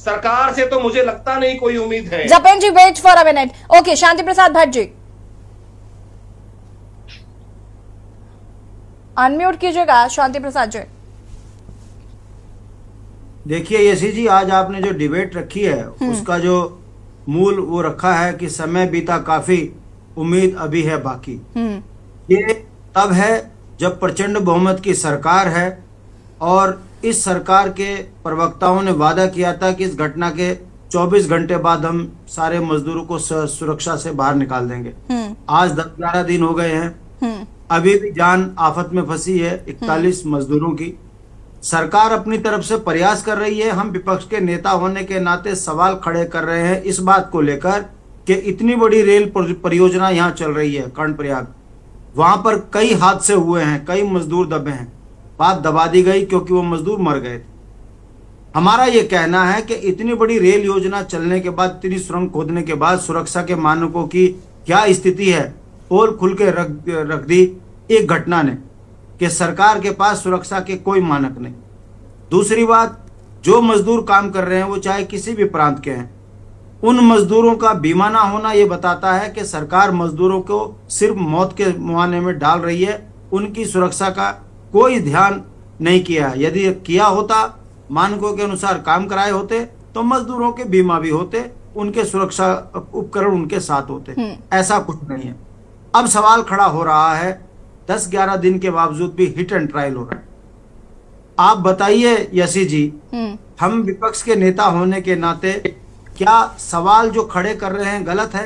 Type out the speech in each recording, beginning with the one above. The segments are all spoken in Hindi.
सरकार से तो मुझे लगता नहीं कोई उम्मीद है। जपेन जी wait for a minute. Okay, Shanti Prasad Bhatt ji unmute कीजिएगा। शांति प्रसाद जी देखिए यशी जी, आज आपने जो डिबेट रखी है उसका जो मूल वो रखा है कि समय बीता काफी, उम्मीद अभी है बाकी। ये तब है जब प्रचंड बहुमत की सरकार है और इस सरकार के प्रवक्ताओं ने वादा किया था कि इस घटना के 24 घंटे बाद हम सारे मजदूरों को सुरक्षा से बाहर निकाल देंगे। आज 10-11 दिन हो गए हैं, अभी भी जान आफत में फंसी है 41 मजदूरों की। सरकार अपनी तरफ से प्रयास कर रही है। हम विपक्ष के नेता होने के नाते सवाल खड़े कर रहे हैं इस बात को लेकर कि इतनी बड़ी रेल परियोजना यहाँ चल रही है कर्णप्रयाग, वहां पर कई हादसे हुए हैं, कई मजदूर दबे हैं, बात दबा दी गई क्योंकि वो मजदूर मर गए थे। हमारा ये कहना है कि इतनी बड़ी रेल योजना चलने के बाद, इतनी सुरंग खोदने के बाद सुरक्षा के मानकों की क्या स्थिति है, पोल खुल के रख दी एक घटना ने कि सरकार के पास सुरक्षा के कोई मानक नहीं। दूसरी बात, जो मजदूर काम कर रहे हैं वो चाहे किसी भी प्रांत के हैं, उन मजदूरों का बीमा ना होना ये बताता है कि सरकार मजदूरों को सिर्फ मौत के मुआने में डाल रही है, उनकी सुरक्षा का कोई ध्यान नहीं किया है। यदि किया होता, मानकों के अनुसार काम कराए होते तो मजदूरों के बीमा भी होते, उनके सुरक्षा उपकरण उनके साथ होते। ऐसा कुछ नहीं है। अब सवाल खड़ा हो रहा है 10-11 दिन के बावजूद भी हिट एंड ट्रायल हो रहा है। आप बताइए यशी जी, हम विपक्ष के नेता होने के नाते क्या सवाल जो खड़े कर रहे हैं गलत है?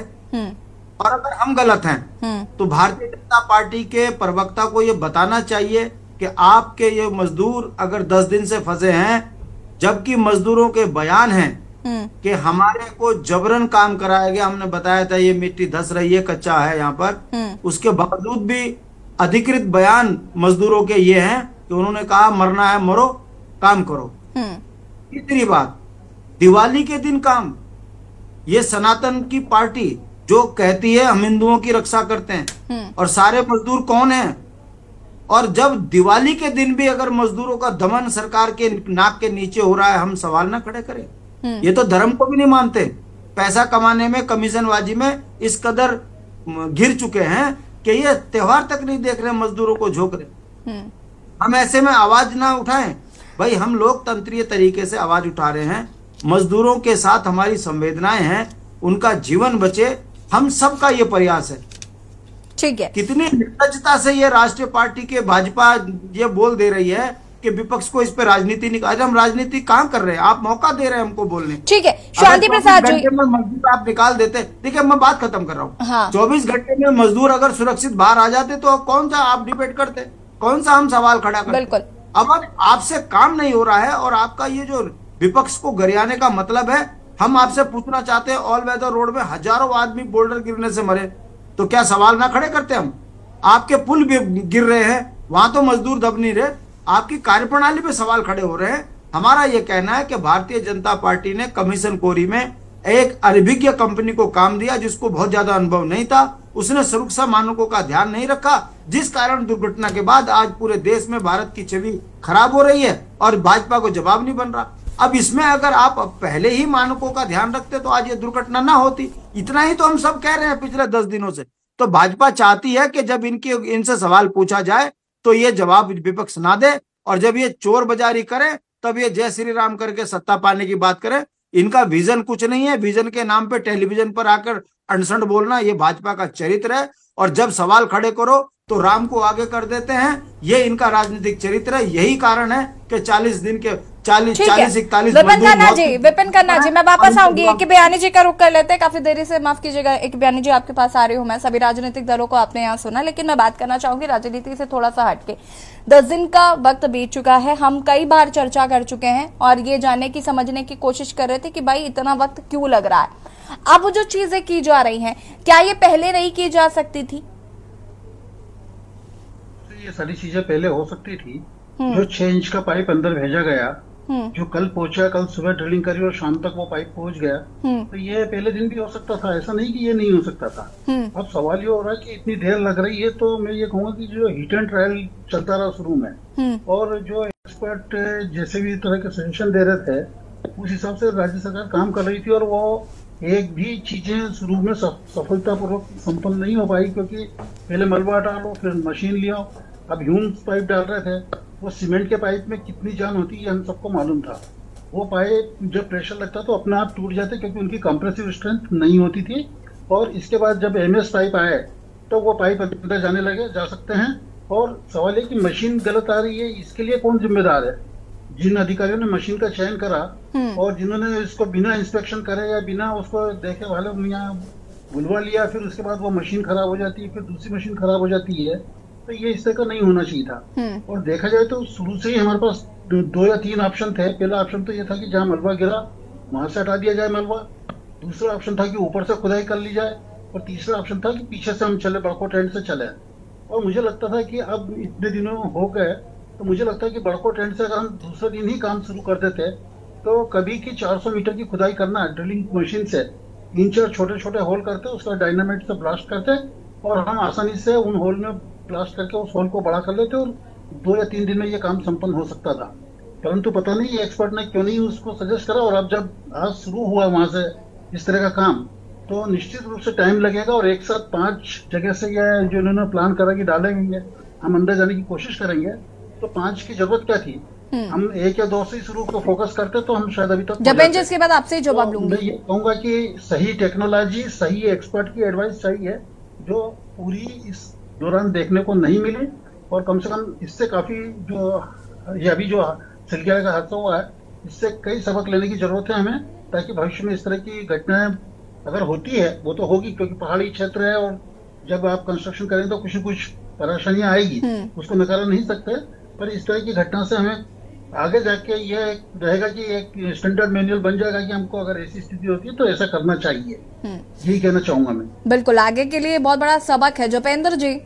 और अगर हम गलत हैं तो भारतीय जनता पार्टी के प्रवक्ता को ये बताना चाहिए कि आपके ये मजदूर अगर 10 दिन से फंसे हैं, जबकि मजदूरों के बयान हैं कि हमारे को जबरन काम कराया गया, हमने बताया था ये मिट्टी धस रही है, कच्चा है यहाँ पर, उसके बावजूद भी अधिकृत बयान मजदूरों के ये हैं कि उन्होंने कहा मरना है मरो, काम करो। तीसरी बात, दिवाली के दिन काम, ये सनातन की पार्टी जो कहती है हम हिंदुओं की रक्षा करते हैं, और सारे मजदूर कौन हैं? और जब दिवाली के दिन भी अगर मजदूरों का दमन सरकार के नाक के नीचे हो रहा है, हम सवाल ना खड़े करें? ये तो धर्म को भी नहीं मानते, पैसा कमाने में, कमीशनबाजी में इस कदर घिर चुके हैं कि ये त्योहार तक नहीं देख रहे, मजदूरों को झोंक रहे। हम ऐसे में आवाज ना उठाएं? भाई हम लोकतंत्रीय तरीके से आवाज उठा रहे हैं, मजदूरों के साथ हमारी संवेदनाएं हैं, उनका जीवन बचे, हम सबका ये प्रयास है। ठीक है। कितनी निर्लजता से ये राष्ट्रीय पार्टी के भाजपा ये बोल दे रही है कि विपक्ष को इस पे राजनीति निकाल। हम राजनीति कहाँ कर रहे हैं? आप मौका दे रहे हैं हमको बोलने। ठीक है, शांति प्रसाद जी, मजदूर आप निकाल देते। देखिए मैं बात खत्म कर रहा हूँ। हाँ। 24 घंटे में मजदूर अगर सुरक्षित बाहर आ जाते तो कौन सा आप डिबेट करते, कौन सा हम सवाल खड़ा करते? बिल्कुल। अब आपसे काम नहीं हो रहा है और आपका ये जो विपक्ष को गरियाने का मतलब है, हम आपसे पूछना चाहते हैं, ऑल वेदर रोड में हजारों आदमी बोल्डर गिरने से मरे, तो क्या सवाल ना खड़े करते हम? आपके पुल भी गिर रहे हैं, वहां तो मजदूर दब नहीं रहे, आपकी कार्यप्रणाली पे सवाल खड़े हो रहे हैं। हमारा यह कहना है कि भारतीय जनता पार्टी ने कमीशन कोरी में एक अनभिज्ञ कंपनी को काम दिया जिसको बहुत ज्यादा अनुभव नहीं था, उसने सुरक्षा मानकों का ध्यान नहीं रखा, जिस कारण दुर्घटना के बाद आज पूरे देश में भारत की छवि खराब हो रही है और भाजपा को जवाब नहीं बन रहा। अब इसमें अगर आप पहले ही मानकों का ध्यान रखते तो आज ये दुर्घटना ना होती। इतना ही तो हम सब कह रहे हैं पिछले 10 दिनों से। तो भाजपा चाहती है कि जब इनसे सवाल पूछा जाए तो ये जवाब विपक्ष ना दे, और जब ये चोर बाजारी करे तब ये जय श्री राम करके सत्ता पाने की बात करे। इनका विजन कुछ नहीं है, विजन के नाम पे टेलीविजन पर आकर अनशन बोलना ये भाजपा का चरित्र है, और जब सवाल खड़े करो तो राम को आगे कर देते हैं, ये इनका राजनीतिक चरित्र है। यही कारण है कि 40 दिन के 40-41 विपिन खन्ना जी, मैं वापस आऊंगी। एक बयानी जी का रुख कर लेते हैं, काफी देरी से, माफ कीजिएगा, एक बयानी जी आपके पास आ रही हूँ मैं। सभी राजनीतिक दलों को आपने यहाँ सुना, लेकिन मैं बात करना चाहूंगी राजनीति से थोड़ा सा हटके। 10 दिन का वक्त बीत चुका है, हम कई बार चर्चा कर चुके हैं और ये जानने की, समझने की कोशिश कर रहे थे कि भाई इतना वक्त क्यों लग रहा है। अब जो चीजें की जा रही हैं, क्या ये पहले नहीं की जा सकती थी? ये सारी चीजें पहले हो सकती थी। जो 6 इंच का पाइप अंदर भेजा गया, जो कल पहुंचा, कल सुबह ड्रिलिंग करी और शाम तक वो पाइप पहुंच गया, तो ये पहले दिन भी हो सकता था। ऐसा नहीं कि ये नहीं हो सकता था। अब सवाल ये हो रहा है कि इतनी देर लग रही है, तो मैं ये कहूंगा कि जो हिट एंड ट्रायल चलता रहा शुरू में, और जो एक्सपर्ट जैसे भी तरह के सजेशन दे रहे थे उस हिसाब से राज्य सरकार काम कर रही थी और वो एक भी चीजें शुरू में सफलतापूर्वक संपन्न नहीं हो पाई, क्योंकि पहले मलबा डालो फिर मशीन ले आओ। अब ह्यूम्स पाइप डाल रहे थे, वो सीमेंट के पाइप में कितनी जान होती है हम सबको मालूम था। वो पाइप जब प्रेशर लगता तो अपने आप टूट जाते, क्योंकि उनकी कंप्रेसिव स्ट्रेंथ नहीं होती थी। और इसके बाद जब MS पाइप आए तो वो पाइप अंदर जाने लगे, जा सकते हैं। और सवाल है कि मशीन गलत आ रही है, इसके लिए कौन जिम्मेदार है? जिन अधिकारियों ने मशीन का चयन करा और जिन्होंने इसको बिना इंस्पेक्शन करे या बिना उसको देखे वाले यहाँ बुलवा लिया, फिर उसके बाद वो मशीन खराब हो जाती है, फिर दूसरी मशीन खराब हो जाती है, तो ये इस तरह का नहीं होना चाहिए था। और देखा जाए तो शुरू से ही हमारे पास 2 या 3 ऑप्शन थे। पहला ऑप्शन तो ये था कि जहाँ मलबा गिरा वहां से हटा दिया जाए मलबा। दूसरा ऑप्शन था कि ऊपर से खुदाई कर ली जाए। और तीसरा ऑप्शन था कि पीछे से हम चले, बड़को टेंट से चले। और मुझे लगता था कि अब इतने दिनों हो गए तो मुझे लगता है कि बड़को टेंट से अगर हम दूसरे दिन ही काम शुरू कर देते तो कभी की 400 मीटर की खुदाई करना ड्रिलिंग मशीन से 3-4 छोटे छोटे होल करते, उसका डायनामाइट से ब्लास्ट करते और हम आसानी से उन होल में ब्लास्ट करके उस होल को बड़ा कर लेते और 2 या 3 दिन में ये काम संपन्न हो सकता था। परंतु पता नहीं एक्सपर्ट ने क्यों नहीं उसको सजेस्ट करा। और अब जब आज शुरू हुआ वहां से इस तरह का काम, तो निश्चित रूप से टाइम लगेगा। और एक साथ 5 जगह से ये जो इन्होंने प्लान करा कि डालेंगे, हम अंदर जाने की कोशिश करेंगे, तो 5 की जरूरत क्या थी? हम 1 या 2 से शुरू को फोकस करते तो हम शायद अभी तक। जपेंद्र, इसके बाद आपसे ही जवाब लूंगी। मैं ये कहूंगा कि सही टेक्नोलॉजी, सही एक्सपर्ट की एडवाइस चाहिए, जो पूरी इस दौरान देखने को नहीं मिली। और कम से कम इससे काफी जो ये अभी जो सिलगिया का हादसा हुआ है, इससे कई सबक लेने की जरूरत है हमें, ताकि भविष्य में इस तरह की घटनाएं अगर होती है, वो तो होगी क्योंकि पहाड़ी क्षेत्र है और जब आप कंस्ट्रक्शन करें तो कुछ न कुछ परेशानियां आएगी, उसको नकारा नहीं सकते। पर इस तरह की घटना से हमें आगे जाके ये रहेगा कि एक स्टैंडर्ड मैनुअल बन जाएगा कि हमको अगर ऐसी स्थिति होती है तो ऐसा करना चाहिए। यही कहना चाहूंगा मैं। बिल्कुल, आगे के लिए बहुत बड़ा सबक है। जपेंद्र जी,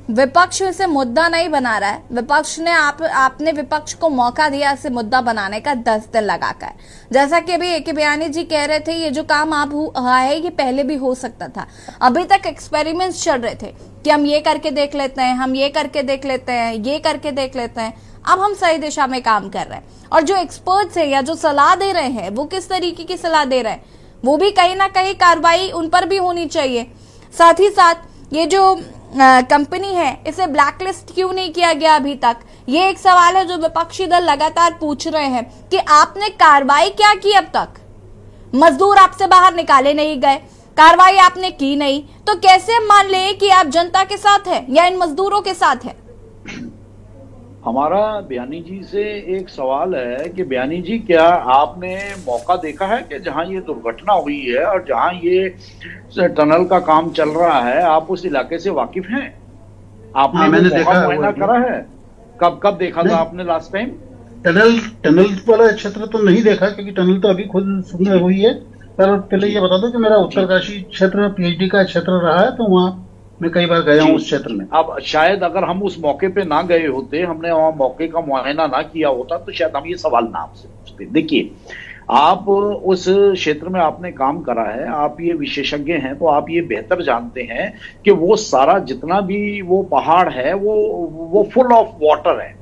विपक्ष इसे मुद्दा नहीं बना रहा है। विपक्ष ने आपने विपक्ष को मौका दिया इसे मुद्दा बनाने का 10 दिन लगाकर। जैसा कि अभी AK बयानी जी कह रहे थे, ये जो काम आप हुआ है ये पहले भी हो सकता था। अभी तक एक्सपेरिमेंट्स चल रहे थे कि हम ये करके देख लेते हैं, हम ये करके देख लेते हैं, ये करके देख लेते हैं। अब हम सही दिशा में काम कर रहे हैं। और जो एक्सपर्ट्स है या जो सलाह दे रहे हैं, वो किस तरीके की सलाह दे रहे हैं, वो भी कहीं ना कहीं कार्रवाई उन पर भी होनी चाहिए। साथ ही साथ ये जो कंपनी है, इसे ब्लैकलिस्ट क्यों नहीं किया गया अभी तक, ये एक सवाल है जो विपक्षी दल लगातार पूछ रहे हैं कि आपने कार्रवाई क्या की अब तक? मजदूर आपसे बाहर निकाले नहीं गए, कार्रवाई आपने की नहीं, तो कैसे मान ले कि आप जनता के साथ हैं या इन मजदूरों के साथ हैं? हमारा बयानी जी से एक सवाल है कि बयानी जी, क्या आपने मौका देखा है कि जहां ये दुर्घटना हुई है और जहां ये टनल का काम चल रहा है, आप उस इलाके से वाकिफ हैं? आपने मुआयना करा है? कब देखा था आपने लास्ट टाइम? टनल वाला क्षेत्र तो नहीं देखा, क्योंकि टनल तो अभी खुद शुरू हुई है। पर पहले ये बता दो कि मेरा उत्तरकाशी क्षेत्र PhD का क्षेत्र रहा है, तो वहाँ मैं कई बार गया हूँ उस क्षेत्र में। अब शायद अगर हम उस मौके पे ना गए होते, हमने वहां मौके का मुआयना ना किया होता, तो शायद हम ये सवाल ना आपसे पूछते। देखिए, आप उस क्षेत्र में आपने काम करा है, आप ये विशेषज्ञ हैं, तो आप ये बेहतर जानते हैं कि वो सारा जितना भी वो पहाड़ है वो फुल ऑफ वाटर है।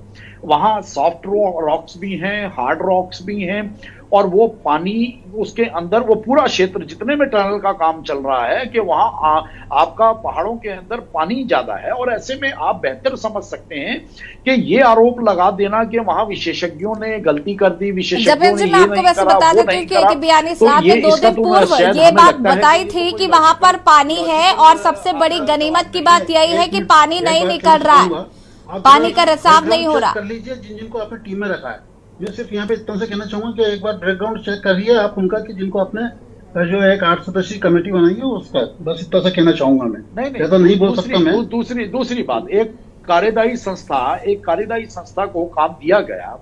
वहां सॉफ्ट रॉक्स भी हैं, हार्ड रॉक्स भी हैं, और वो पानी उसके अंदर, वो पूरा क्षेत्र जितने में टनल का काम चल रहा है कि वहां आपका पहाड़ों के अंदर पानी ज्यादा है। और ऐसे में आप बेहतर समझ सकते हैं कि ये आरोप लगा देना कि वहां विशेषज्ञों ने गलती कर दी, विशेषज्ञों ने ये नहीं करा, वो नहीं करा। बयानी साहब ने 2 दिन पूर्व ये बात बताई थी कि वहां पर पानी है, और सबसे बड़ी गनीमत की बात यही है कि पानी नहीं निकल रहा है, पानी का रिसाव नहीं हो रहा। कर लीजिए जिनको आपने टीम में रखा है। मैं सिर्फ यहाँ पे इतना से कहना चाहूंगा कि एक बार बैकग्राउंड चेक करिए आप उनका, कि जिनको आपने जो एक 8 सदस्यीय कमेटी बनाई है उसका, बस इतना सा कहना चाहूंगा मैं। नहीं बोल सकता मैं। दूसरी बात, एक कार्यदायी संस्था को काम दिया गया।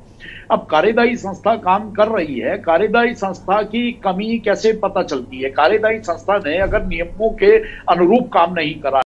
अब कार्यदायी संस्था काम कर रही है, कार्यदायी संस्था की कमी कैसे पता चलती है? कार्यदायी संस्था ने अगर नियमों के अनुरूप काम नहीं करा